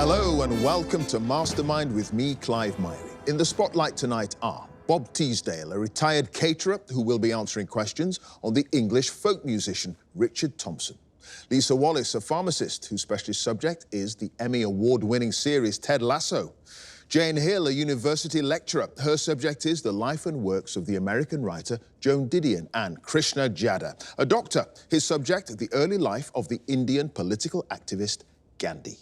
Hello and welcome to Mastermind with me, Clive Miley. In the spotlight tonight are Bob Teasdale, a retired caterer who will be answering questions on the English folk musician Richard Thompson. Lisa Wallace, a pharmacist whose specialist subject is the Emmy Award-winning series Ted Lasso. Jane Hill, a university lecturer. Her subject is the life and works of the American writer Joan Didion. And Krishna Jadha, a doctor. His subject, the early life of the Indian political activist Gandhi.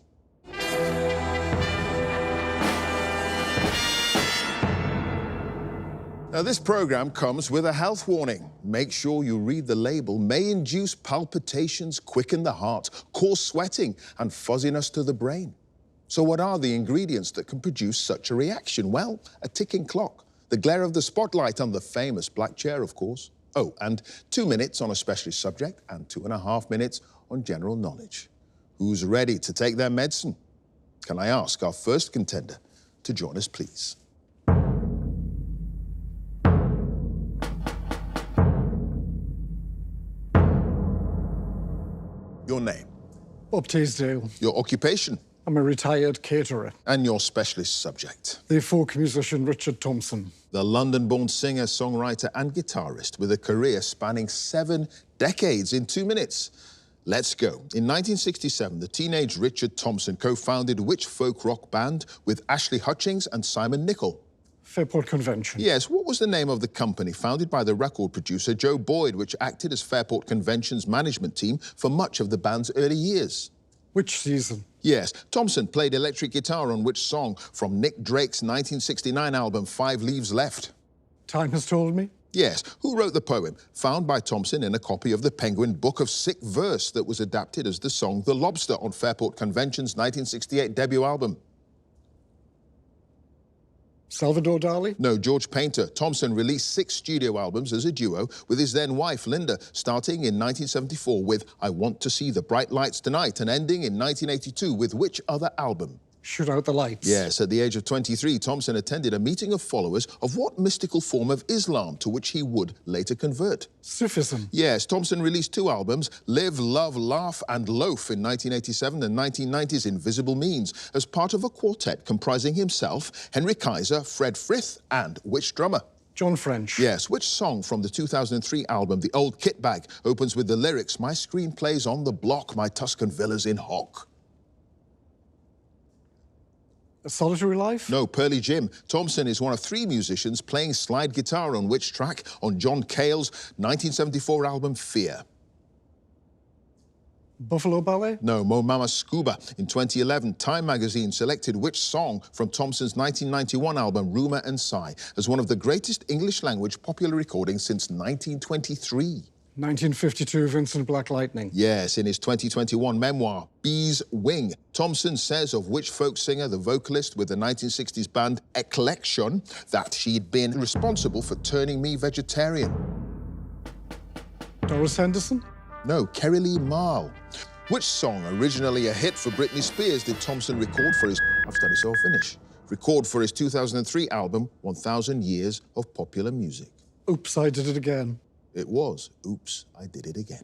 Now, this program comes with a health warning. Make sure you read the label. May induce palpitations, quicken the heart, cause sweating and fuzziness to the brain. So what are the ingredients that can produce such a reaction? Well, a ticking clock, the glare of the spotlight on the famous black chair, of course. Oh, and 2 minutes on a specialist subject and 2.5 minutes on general knowledge. Who's ready to take their medicine? Can I ask our first contender to join us, please? Your name? Bob Teasdale. Your occupation? I'm a retired caterer. And your specialist subject? The folk musician Richard Thompson. The London-born singer, songwriter and guitarist with a career spanning 7 decades in 2 minutes. Let's go. In 1967, the teenage Richard Thompson co-founded which folk rock band with Ashley Hutchings and Simon Nicol? Fairport Convention. Yes, what was the name of the company founded by the record producer Joe Boyd, which acted as Fairport Convention's management team for much of the band's early years? Which season? Yes, Thompson played electric guitar on which song from Nick Drake's 1969 album 5 Leaves Left? Time Has Told Me. Yes, who wrote the poem found by Thompson in a copy of the Penguin Book of Sick Verse that was adapted as the song The Lobster on Fairport Convention's 1968 debut album? Salvador Dali? No, George Painter. Thompson released 6 studio albums as a duo with his then wife, Linda, starting in 1974 with I Want to See the Bright Lights Tonight and ending in 1982 with which other album? Shoot Out the Lights. Yes, at the age of 23, Thompson attended a meeting of followers of what mystical form of Islam to which he would later convert? Sufism. Yes, Thompson released 2 albums, Live, Love, Laugh and Loaf in 1987 and 1990's Invisible Means, as part of a quartet comprising himself, Henry Kaiser, Fred Frith and which drummer? John French. Yes, which song from the 2003 album, The Old Kit Bag, opens with the lyrics, My screenplay's on the block, my Tuscan villas in hock? A Solitary Life? No, Pearly Jim. Thompson is one of 3 musicians playing slide guitar on which track on John Cale's 1974 album Fear? Buffalo Ballet? No, Mo Mama Scuba. In 2011, Time magazine selected which song from Thompson's 1991 album Rumour and Sigh as one of the greatest English-language popular recordings since 1923? 1952, Vincent Black Lightning. Yes, in his 2021 memoir, Bee's Wing, Thompson says of which folk singer, the vocalist with the 1960s band Eclection, that she'd been responsible for turning me vegetarian. Doris Henderson? No, Kerry Lee Marl. Which song, originally a hit for Britney Spears, did Thompson record for his... I've done it so finish. Record for his 2003 album, 1000 Years of Popular Music? Oops, I Did It Again. It was Oops, I Did It Again.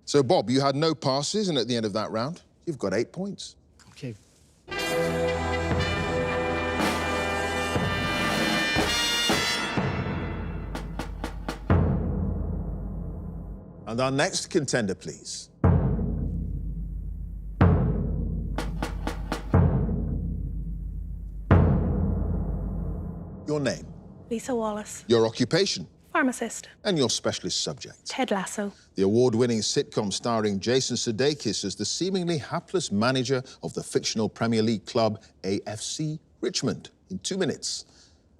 So, Bob, you had no passes, and at the end of that round, you've got 8 points. Okay. And our next contender, please. Your name? Lisa Wallace. Your occupation? Pharmacist. And your specialist subject? Ted Lasso. The award-winning sitcom starring Jason Sudeikis as the seemingly hapless manager of the fictional Premier League club AFC Richmond. In 2 minutes.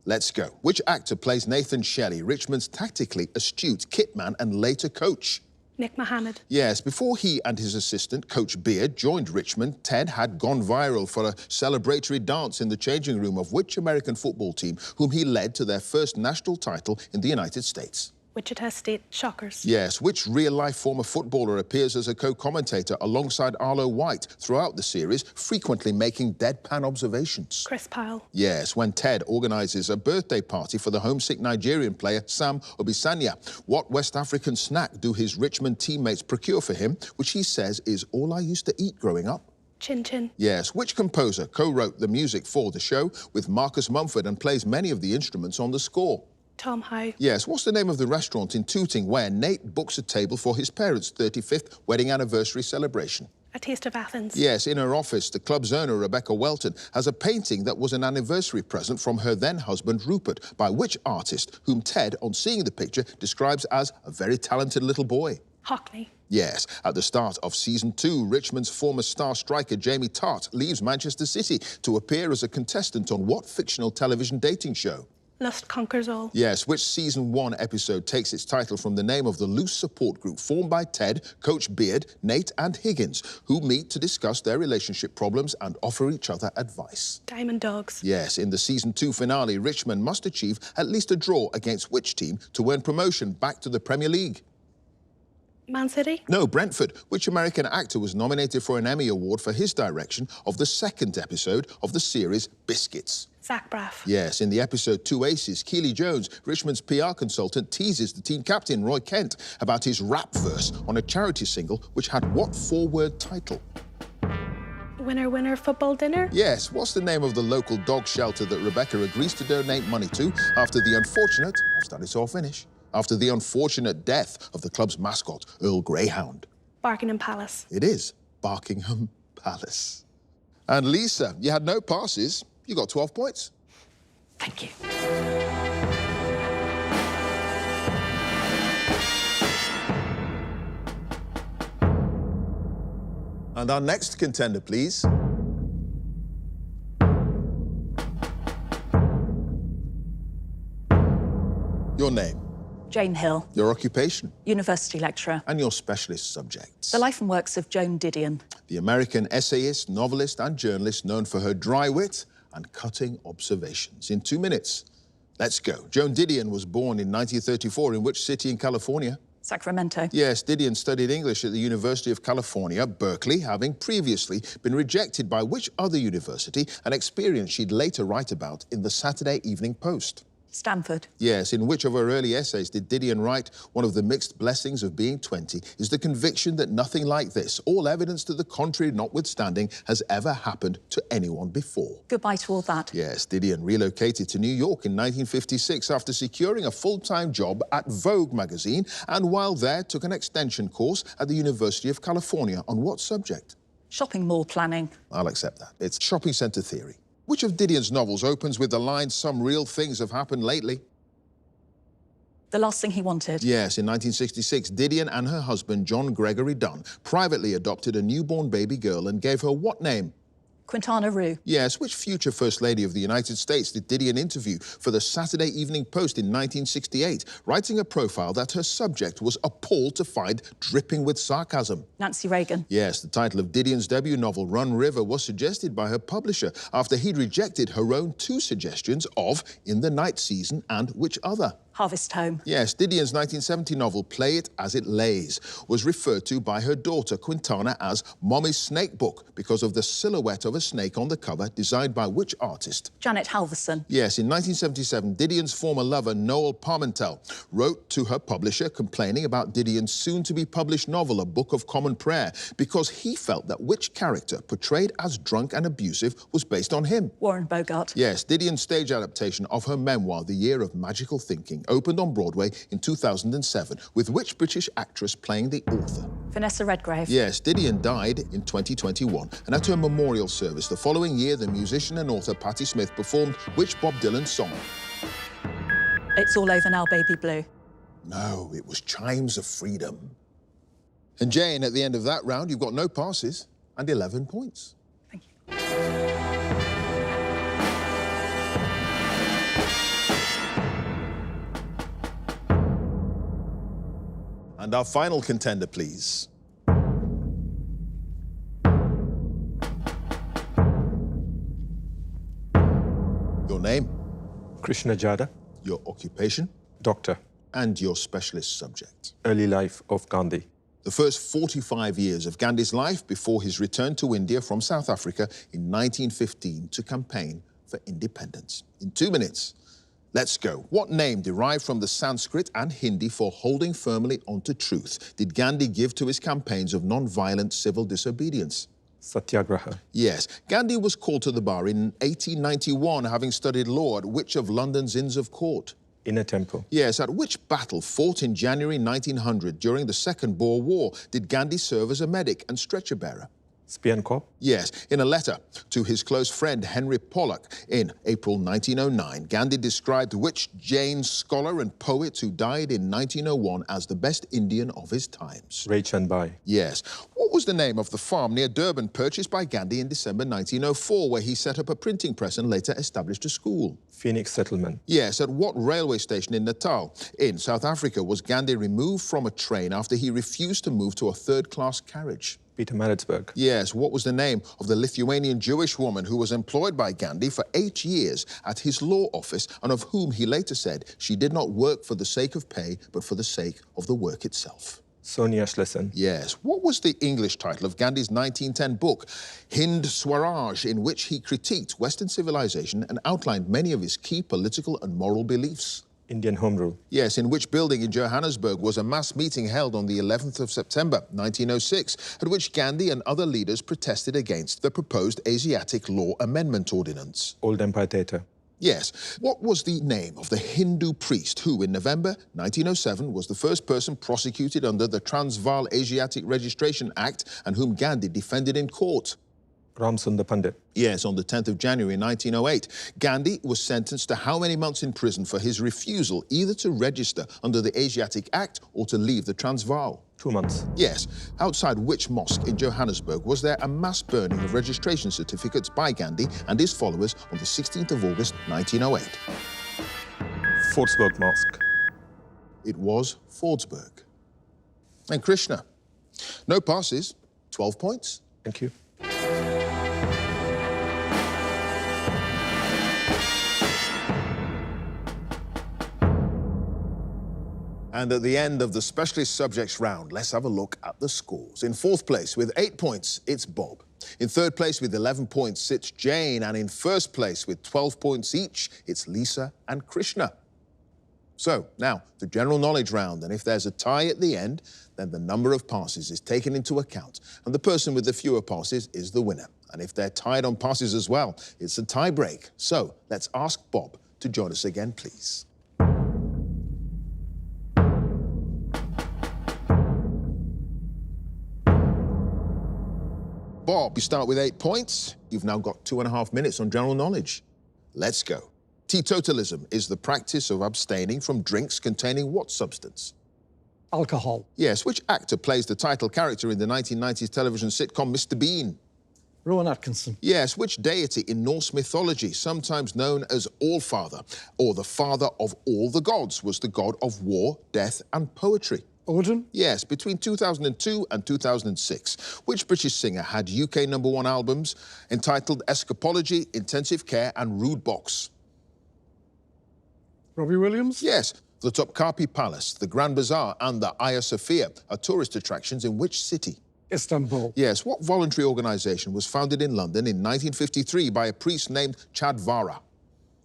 Let's go. Which actor plays Nathan Shelley, Richmond's tactically astute kitman and later coach? Nick Mohammed. Yes, before he and his assistant, Coach Beard, joined Richmond, Ted had gone viral for a celebratory dance in the changing room of which American football team, whom he led to their first national title in the United States? Wichita State Shockers. Yes, which real-life former footballer appears as a co-commentator alongside Arlo White throughout the series, frequently making deadpan observations? Chris Pyle. Yes, when Ted organises a birthday party for the homesick Nigerian player Sam Obisanya, what West African snack do his Richmond teammates procure for him, which he says is all I used to eat growing up? Chin Chin. Yes, which composer co-wrote the music for the show with Marcus Mumford and plays many of the instruments on the score? Tom Howe. Yes, what's the name of the restaurant in Tooting where Nate books a table for his parents' 35th wedding anniversary celebration? A Taste of Athens. Yes, in her office, the club's owner, Rebecca Welton, has a painting that was an anniversary present from her then-husband, Rupert, by which artist, whom Ted, on seeing the picture, describes as a very talented little boy? Hockney. Yes, at the start of season 2, Richmond's former star striker Jamie Tart leaves Manchester City to appear as a contestant on what fictional television dating show? Lust Conquers All. Yes, which season 1 episode takes its title from the name of the loose support group formed by Ted, Coach Beard, Nate and Higgins, who meet to discuss their relationship problems and offer each other advice? Diamond Dogs. Yes, in the season 2 finale, Richmond must achieve at least a draw against which team to earn promotion back to the Premier League? Man City. No, Brentford. Which American actor was nominated for an Emmy Award for his direction of the second episode of the series Biscuits? Zach Braff. Yes, in the episode Two Aces, Keely Jones, Richmond's PR consultant, teases the team captain, Roy Kent, about his rap verse on a charity single which had what 4-word title? Winner, winner, football dinner. Yes, what's the name of the local dog shelter that Rebecca agrees to donate money to after the unfortunate, I've started to all finish, after the unfortunate death of the club's mascot, Earl Greyhound? Barkingham Palace. It is Barkingham Palace. And Lisa, you had no passes. You got 12 points. Thank you. And our next contender, please. Your name, Jane Hill, your occupation, university lecturer. and your specialist subjects. The life and works of Joan Didion. The American essayist, novelist, and journalist known for her dry wit and cutting observations. In 2 minutes, let's go. Joan Didion was born in 1934 in which city in California? Sacramento. Yes, Didion studied English at the University of California, Berkeley, having previously been rejected by which other university, an experience she'd later write about in the Saturday Evening Post? Stanford. Yes, in which of her early essays did Didion write, one of the mixed blessings of being 20 is the conviction that nothing like this, all evidence to the contrary notwithstanding, has ever happened to anyone before? Goodbye to all that. Yes, Didion relocated to New York in 1956 after securing a full-time job at Vogue magazine, and while there took an extension course at the University of California. On what subject? Shopping mall planning. I'll accept that. It's shopping centre theory. Which of Didion's novels opens with the line, "Some real things have happened lately"? The Last Thing He Wanted. Yes, in 1966, Didion and her husband, John Gregory Dunn, privately adopted a newborn baby girl and gave her what name? Quintana Roo. Yes, which future First Lady of the United States did Didion interview for the Saturday Evening Post in 1968, writing a profile that her subject was appalled to find dripping with sarcasm? Nancy Reagan. Yes, the title of Didion's debut novel, Run River, was suggested by her publisher after he'd rejected her own 2 suggestions of In the Night Season and which other? Harvest Home. Yes, Didion's 1970 novel, Play It As It Lays, was referred to by her daughter, Quintana, as Mommy's Snake Book because of the silhouette of a snake on the cover, designed by which artist? Janet Halverson. Yes, in 1977, Didion's former lover, Noel Parmentel, wrote to her publisher complaining about Didion's soon-to-be-published novel, A Book of Common Prayer, because he felt that which character portrayed as drunk and abusive was based on him? Warren Bogart. Yes, Didion's stage adaptation of her memoir, The Year of Magical Thinking, opened on Broadway in 2007, with which British actress playing the author? Vanessa Redgrave. Yes, Didion died in 2021, and at her memorial service the following year, the musician and author Patti Smith performed which Bob Dylan song? It's All Over Now, Baby Blue. No, it was Chimes of Freedom. And Jane, at the end of that round, you've got no passes and 11 points. Thank you. And our final contender, please. Your name, Krishna Jada, your occupation, doctor, and your specialist subject. early life of Gandhi. The first 45 years of Gandhi's life before his return to India from South Africa in 1915 to campaign for independence. In 2 minutes, let's go. What name derived from the Sanskrit and Hindi for holding firmly onto truth did Gandhi give to his campaigns of non-violent civil disobedience? Satyagraha. Yes, Gandhi was called to the bar in 1891, having studied law at which of London's Inns of Court? Inner Temple. Yes, at which battle fought in January 1900 during the Second Boer War did Gandhi serve as a medic and stretcher bearer? Spiankop. Yes, in a letter to his close friend Henry Pollock in April 1909, Gandhi described which Jain scholar and poet who died in 1901 as the best Indian of his times? Rai Chandbai. Yes. What was the name of the farm near Durban purchased by Gandhi in December 1904, where he set up a printing press and later established a school? Phoenix Settlement. Yes, at what railway station in Natal, in South Africa, was Gandhi removed from a train after he refused to move to a third-class carriage? Pietermaritzburg. Yes, what was the name of the Lithuanian Jewish woman who was employed by Gandhi for 8 years at his law office and of whom he later said she did not work for the sake of pay, but for the sake of the work itself? Sonia Schlesen. Yes. What was the English title of Gandhi's 1910 book, Hind Swaraj, in which he critiqued Western civilization and outlined many of his key political and moral beliefs? Indian Home Rule. Yes, in which building in Johannesburg was a mass meeting held on the 11th of September 1906, at which Gandhi and other leaders protested against the proposed Asiatic Law Amendment Ordinance? Old Empire Theatre. Yes. What was the name of the Hindu priest who, in November 1907, was the first person prosecuted under the Transvaal Asiatic Registration Act and whom Gandhi defended in court? Ramsundar Pandit. Yes, on the 10th of January 1908, Gandhi was sentenced to how many months in prison for his refusal either to register under the Asiatic Act or to leave the Transvaal? 2 months. Yes. Outside which mosque in Johannesburg was there a mass burning of registration certificates by Gandhi and his followers on the 16th of August 1908? Fordsburg Mosque. It was Fordsburg. And Krishna. No passes, 12 points. Thank you. And at the end of the specialist subjects round, let's have a look at the scores. In fourth place with 8 points, it's Bob. In third place with 11 points, sits Jane. And in first place with 12 points each, it's Lisa and Krishna. So now, the general knowledge round. And if there's a tie at the end, then the number of passes is taken into account. And the person with the fewer passes is the winner. And if they're tied on passes as well, it's a tie break. So let's ask Bob to join us again, please. Bob, you start with 8 points. You've now got 2.5 minutes on general knowledge. Let's go. Teetotalism is the practice of abstaining from drinks containing what substance? Alcohol. Yes, which actor plays the title character in the 1990s television sitcom Mr. Bean? Rowan Atkinson. Yes, which deity in Norse mythology, sometimes known as Allfather, or the father of all the gods, was the god of war, death and poetry? Odin. Yes, between 2002 and 2006. Which British singer had UK #1 albums entitled Escapology, Intensive Care and Rude Box? Robbie Williams. Yes, the Topkapi Palace, the Grand Bazaar and the Hagia Sophia are tourist attractions in which city? Istanbul. Yes, what voluntary organisation was founded in London in 1953 by a priest named Chadvara?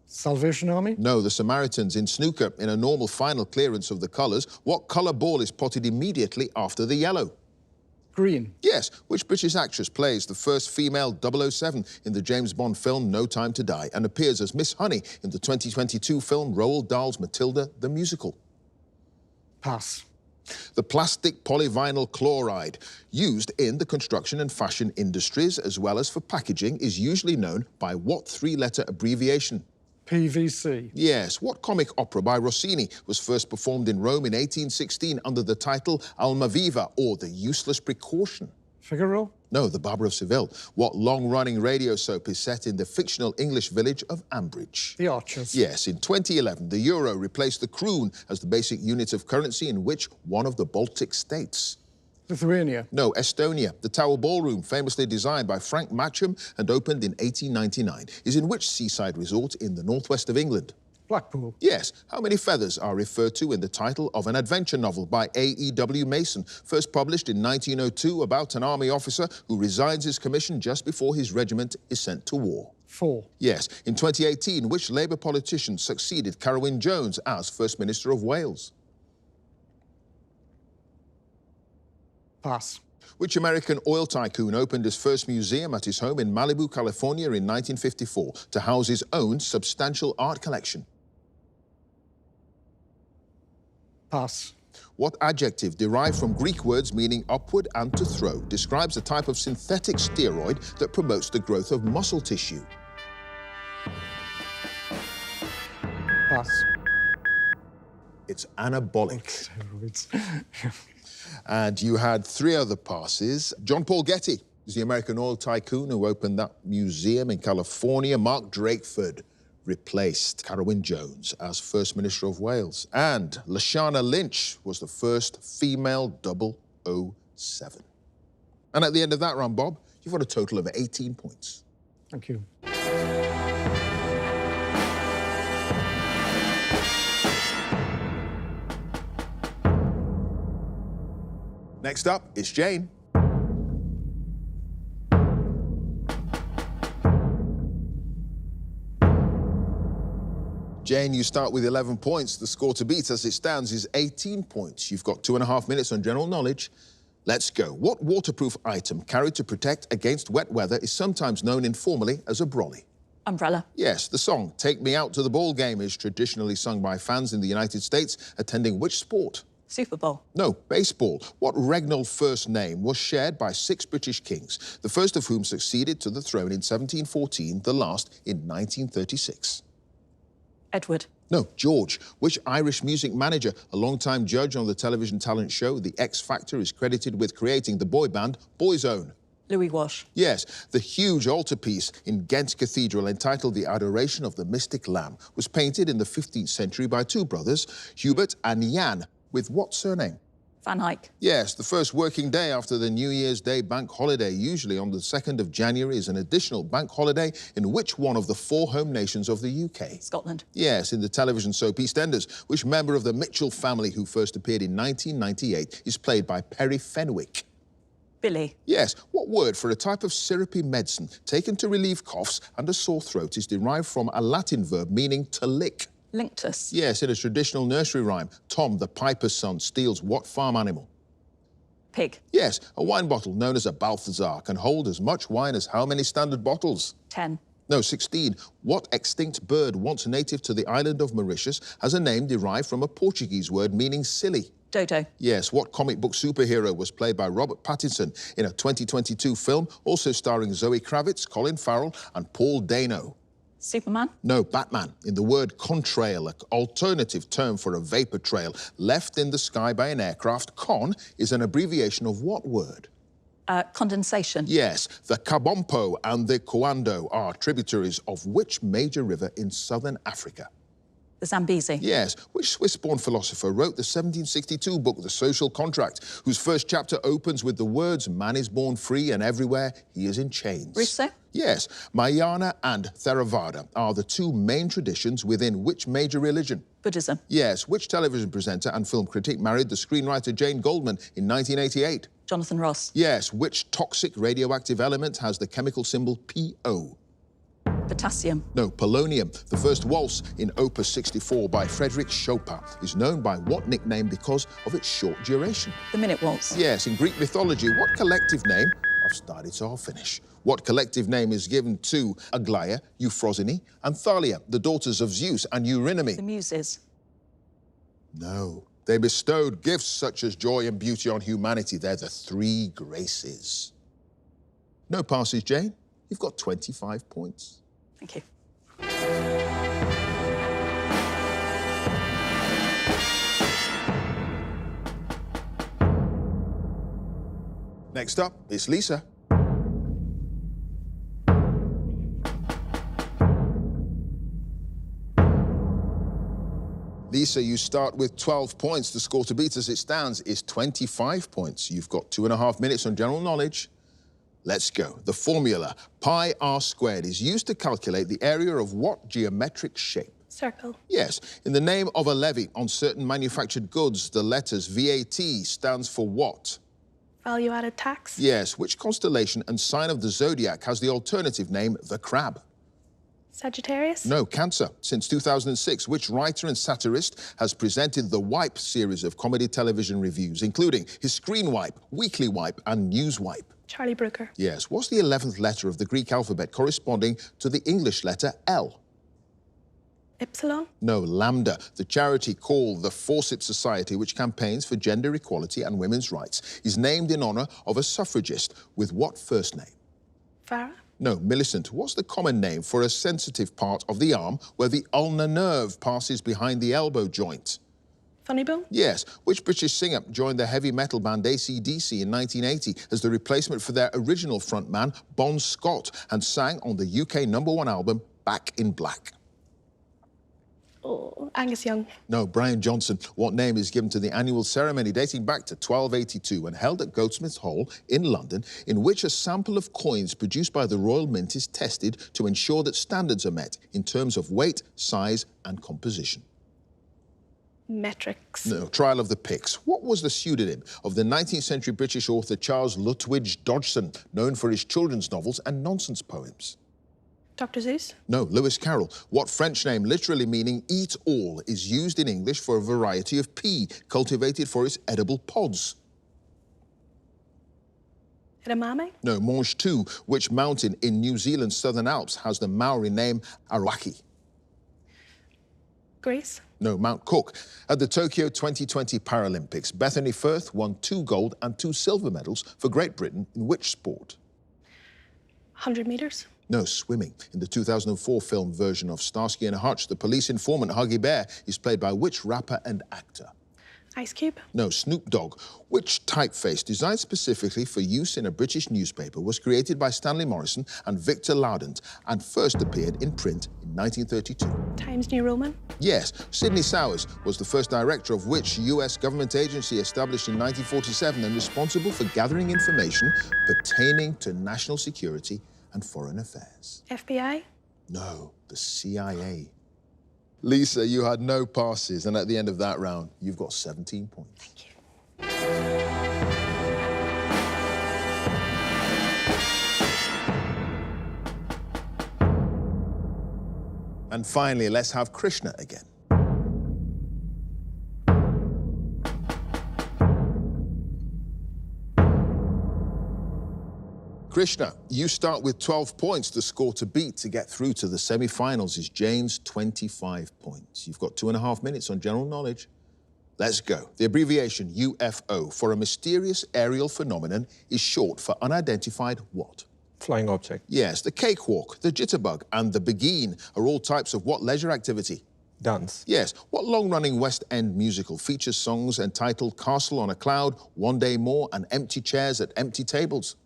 Salvation Army. No, the Samaritans in snooker. In a normal final clearance of the colours, what colour ball is potted immediately after the yellow? Green. Yes, which British actress plays the first female 007 in the James Bond film No Time to Die and appears as Miss Honey in the 2022 film Roald Dahl's Matilda the Musical? Pass. The plastic polyvinyl chloride used in the construction and fashion industries as well as for packaging is usually known by what three-letter abbreviation? PVC. Yes. What comic opera by Rossini was first performed in Rome in 1816 under the title Almaviva, or The Useless Precaution? Figaro. No, The Barber of Seville. What long-running radio soap is set in the fictional English village of Ambridge? The Archers. Yes. In 2011, the euro replaced the kroon as the basic unit of currency in which one of the Baltic states? Lithuania. No, Estonia. The Tower Ballroom, famously designed by Frank Matcham and opened in 1899, is in which seaside resort in the northwest of England? Blackpool. Yes. How many feathers are referred to in the title of an adventure novel by A.E.W. Mason, first published in 1902 about an army officer who resigns his commission just before his regiment is sent to war? 4. Yes. In 2018, which Labour politician succeeded Carwyn Jones as First Minister of Wales? Pass. Which American oil tycoon opened his first museum at his home in Malibu, California in 1954 to house his own substantial art collection? Pass. What adjective derived from Greek words meaning upward and to throw describes a type of synthetic steroid that promotes the growth of muscle tissue? Pass. It's anabolic. Steroids. And you had 3 other passes. John Paul Getty is the American oil tycoon who opened that museum in California. Mark Drakeford replaced Carwyn Jones as First Minister of Wales. And Lashana Lynch was the first female 007. And at the end of that round, Bob, you've got a total of 18 points. Thank you. Next up is Jane. Jane, you start with 11 points. The score to beat as it stands is 18 points. You've got 2.5 minutes on general knowledge. Let's go. What waterproof item carried to protect against wet weather is sometimes known informally as a brolly? Umbrella. Yes, the song Take Me Out to the Ball Game is traditionally sung by fans in the United States attending which sport? Super Bowl. No, baseball. What regnal first name was shared by 6 British kings, the first of whom succeeded to the throne in 1714, the last in 1936? Edward. No, George. Which Irish music manager, a long-time judge on the television talent show The X Factor, is credited with creating the boy band Boyzone? Louis Walsh. Yes, the huge altarpiece in Ghent Cathedral entitled The Adoration of the Mystic Lamb was painted in the 15th century by 2 brothers, Hubert and Jan, with what surname? Van Eyck. Yes, the first working day after the New Year's Day bank holiday, usually on the 2nd of January, is an additional bank holiday in which one of the 4 home nations of the UK? Scotland. Yes, in the television soap EastEnders, which member of the Mitchell family who first appeared in 1998 is played by Perry Fenwick? Billy. Yes, what word for a type of syrupy medicine taken to relieve coughs and a sore throat is derived from a Latin verb meaning to lick? Linctus. Yes, in a traditional nursery rhyme, Tom, the piper's son, steals what farm animal? Pig. Yes, a wine bottle known as a Balthazar can hold as much wine as how many standard bottles? 10. No, 16. What extinct bird once native to the island of Mauritius has a name derived from a Portuguese word meaning silly? Dodo. Yes, what comic book superhero was played by Robert Pattinson in a 2022 film, also starring Zoe Kravitz, Colin Farrell and Paul Dano? Superman. No, Batman. In the word contrail, an alternative term for a vapor trail left in the sky by an aircraft, con is an abbreviation of what word? Condensation. Yes, the Kabompo and the Kwando are tributaries of which major river in southern Africa? The Zambezi. Yes, which Swiss-born philosopher wrote the 1762 book, The Social Contract, whose first chapter opens with the words, man is born free and everywhere he is in chains? Rousseau. Yes, Mahayana and Theravada are the 2 main traditions within which major religion? Buddhism. Yes, which television presenter and film critic married the screenwriter Jane Goldman in 1988? Jonathan Ross. Yes, which toxic radioactive element has the chemical symbol PO? Potassium. No, polonium. The first waltz in Opus 64 by Frédéric Chopin is known by what nickname because of its short duration? The Minute Waltz. Yes, in Greek mythology, what collective name? I've started, so I'll finish. What collective name is given to Aglaia, Euphrosyne, and Thalia, the daughters of Zeus and Eurynome? The Muses. No. They bestowed gifts such as joy and beauty on humanity. They're the 3 graces. No passes, Jane. You've got 25 points. Thank you. Next up, it's Lisa. Lisa, you start with 12 points. The score to beat as it stands is 25 points. You've got 2.5 minutes on general knowledge. Let's go. The formula pi r squared is used to calculate the area of what geometric shape? Circle. Yes. In the name of a levy on certain manufactured goods, the letters VAT stands for what? Value-added tax. Yes. Which constellation and sign of the zodiac has the alternative name, the crab? Sagittarius? No, Cancer. Since 2006, which writer and satirist has presented the Wipe series of comedy television reviews, including his Screen Wipe, Weekly Wipe, and News Wipe? Charlie Brooker. Yes. What's the 11th letter of the Greek alphabet corresponding to the English letter L? Ypsilon? No, Lambda, the charity called the Fawcett Society, which campaigns for gender equality and women's rights, is named in honour of a suffragist with what first name? Farah? No, Millicent. What's the common name for a sensitive part of the arm where the ulnar nerve passes behind the elbow joint? Funny Bone? Yes. Which British singer joined the heavy metal band AC/DC in 1980 as the replacement for their original frontman, Bon Scott, and sang on the UK #1 album, Back in Black? Oh, Angus Young. No, Brian Johnson. What name is given to the annual ceremony dating back to 1282 and held at Goldsmiths Hall in London, in which a sample of coins produced by the Royal Mint is tested to ensure that standards are met in terms of weight, size and composition? Metrics. No, Trial of the Picts. What was the pseudonym of the 19th century British author Charles Lutwidge Dodgson, known for his children's novels and nonsense poems? Dr. Seuss? No, Lewis Carroll. What French name, literally meaning eat all, is used in English for a variety of pea cultivated for its edible pods? Edamame? No, Mange Two. Which mountain in New Zealand's Southern Alps has the Maori name Arawaki? Greece? No, Mount Cook. At the Tokyo 2020 Paralympics, Bethany Firth won 2 gold and 2 silver medals for Great Britain in which sport? 100 meters? No, swimming. In the 2004 film version of Starsky and Hutch, the police informant Huggy Bear is played by which rapper and actor? Ice Cube? No, Snoop Dogg. Which typeface, designed specifically for use in a British newspaper, was created by Stanley Morrison and Victor Loudon and first appeared in print in 1932? Times New Roman? Yes, Sidney Sowers was the first director of which US government agency established in 1947 and responsible for gathering information pertaining to national security and foreign affairs? FBI? No, the CIA. Lisa, you had no passes, and at the end of that round, you've got 17 points. Thank you. And finally, let's have Krishna again. Krishna, you start with 12 points. The score to beat to get through to the semi-finals is Jane's 25 points. You've got 2.5 minutes on general knowledge. Let's go. The abbreviation UFO for a mysterious aerial phenomenon is short for unidentified what? Flying object. Yes, the cakewalk, the jitterbug, and the beguine are all types of what leisure activity? Dance. Yes. What long-running West End musical features songs entitled Castle on a Cloud, One Day More, and Empty Chairs at Empty Tables?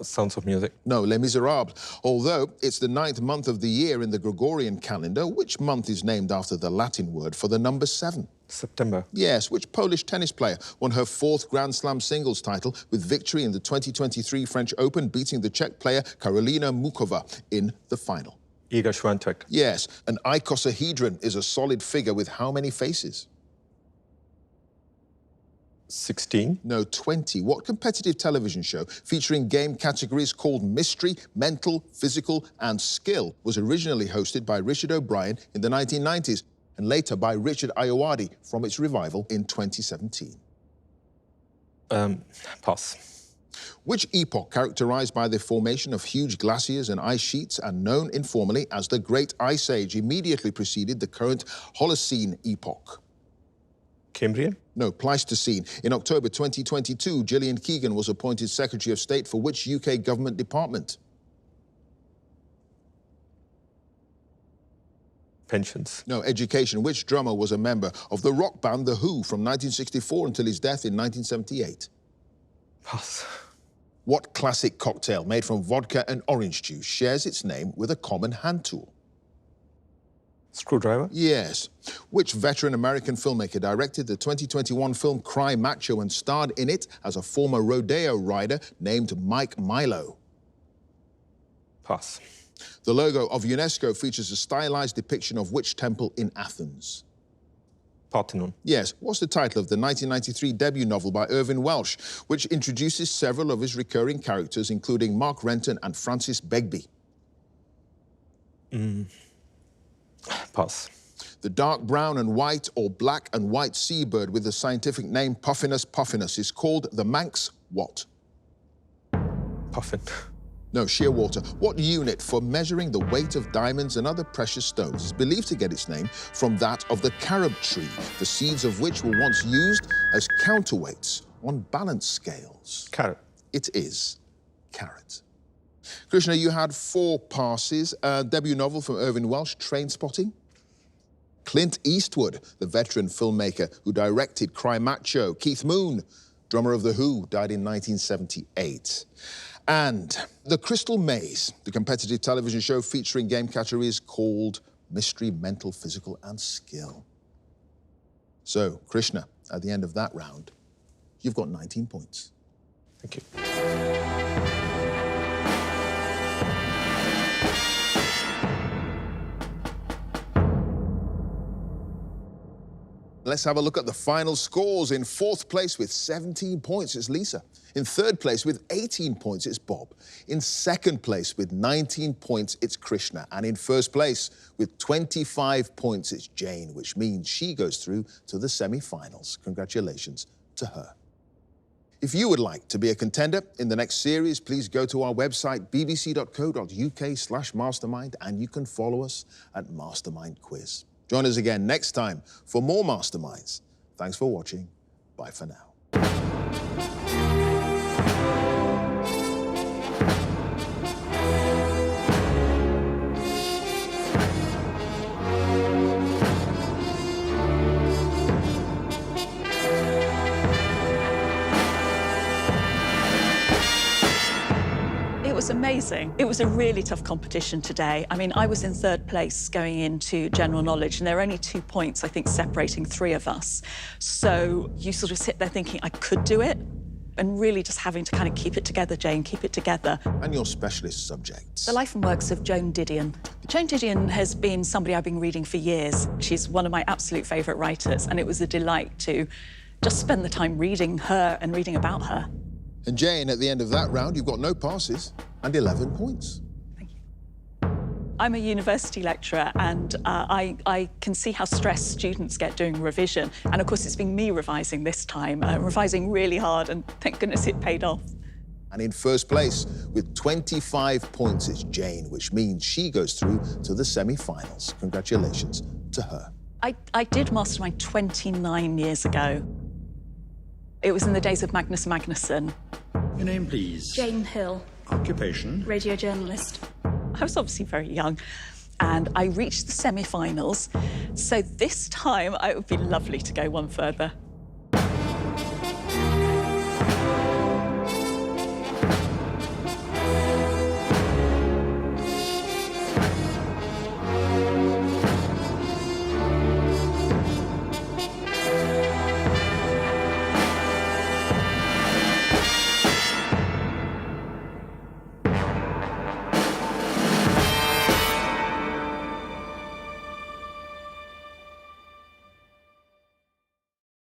Sounds of Music. No, Les Miserables. Although it's the 9th month of the year in the Gregorian calendar, which month is named after the Latin word for the number 7? September. Yes. Which Polish tennis player won her 4th Grand Slam singles title with victory in the 2023 French Open, beating the Czech player Karolina Mukova in the final? Iga Swiatek. Yes. An icosahedron is a solid figure with how many faces? 16. No, 20. What competitive television show featuring game categories called Mystery, Mental, Physical and Skill was originally hosted by Richard O'Brien in the 1990s and later by Richard Ayoade from its revival in 2017? Pass. Which epoch, characterized by the formation of huge glaciers and ice sheets and known informally as the Great Ice Age, immediately preceded the current Holocene epoch? Cambrian. No, Pleistocene. In October 2022, Gillian Keegan was appointed Secretary of State for which UK government department? Pensions. No, Education. Which drummer was a member of the rock band The Who from 1964 until his death in 1978? Pass. What classic cocktail made from vodka and orange juice shares its name with a common hand tool? Screwdriver. Yes. Which veteran American filmmaker directed the 2021 film Cry Macho and starred in it as a former rodeo rider named Mike Milo? Pass. The logo of UNESCO features a stylized depiction of which temple in Athens? Parthenon. Yes. What's the title of the 1993 debut novel by Irvine Welsh, which introduces several of his recurring characters, including Mark Renton and Francis Begbie? Pass. The dark brown and white or black and white seabird with the scientific name Puffinus puffinus is called the Manx what? Puffin. No, shearwater. What unit for measuring the weight of diamonds and other precious stones is believed to get its name from that of the carob tree, the seeds of which were once used as counterweights on balance scales? Carrot. It is carat. Krishna, you had 4 passes. Debut novel from Irving Welsh, Trainspotting. Clint Eastwood, the veteran filmmaker who directed Cry Macho. Keith Moon, drummer of The Who, died in 1978. And The Crystal Maze, the competitive television show featuring game categories called Mystery, Mental, Physical and Skill. So, Krishna, at the end of that round, you've got 19 points. Thank you. Let's have a look at the final scores. In 4th place with 17 points, it's Lisa. In 3rd place with 18 points, it's Bob. In 2nd place with 19 points, it's Krishna. And in 1st place with 25 points, it's Jane, which means she goes through to the semi-finals. Congratulations to her. If you would like to be a contender in the next series, please go to our website, bbc.co.uk/mastermind, and you can follow us at Mastermind Quiz. Join us again next time for more Masterminds. Thanks for watching. Bye for now. It was amazing. It was a really tough competition today. I mean, I was in 3rd place going into general knowledge, and there are only 2 points, I think, separating 3 of us. So you sort of sit there thinking, I could do it, and really just having to kind of keep it together, Jane, keep it together. And your specialist subjects. The life and works of Joan Didion. Joan Didion has been somebody I've been reading for years. She's one of my absolute favourite writers, and it was a delight to just spend the time reading her and reading about her. And Jane, at the end of that round, you've got no passes and 11 points. Thank you. I'm a university lecturer, and I can see how stressed students get doing revision. And of course, it's been me revising this time, revising really hard, and thank goodness it paid off. And in 1st place with 25 points, it's Jane, which means she goes through to the semi-finals. Congratulations to her. I did Mastermind 29 years ago. It was in the days of Magnus Magnusson. Your name, please? Jane Hill, Occupation? radio journalist. I was obviously very young, and I reached the semi-finals. So this time, it would be lovely to go one further.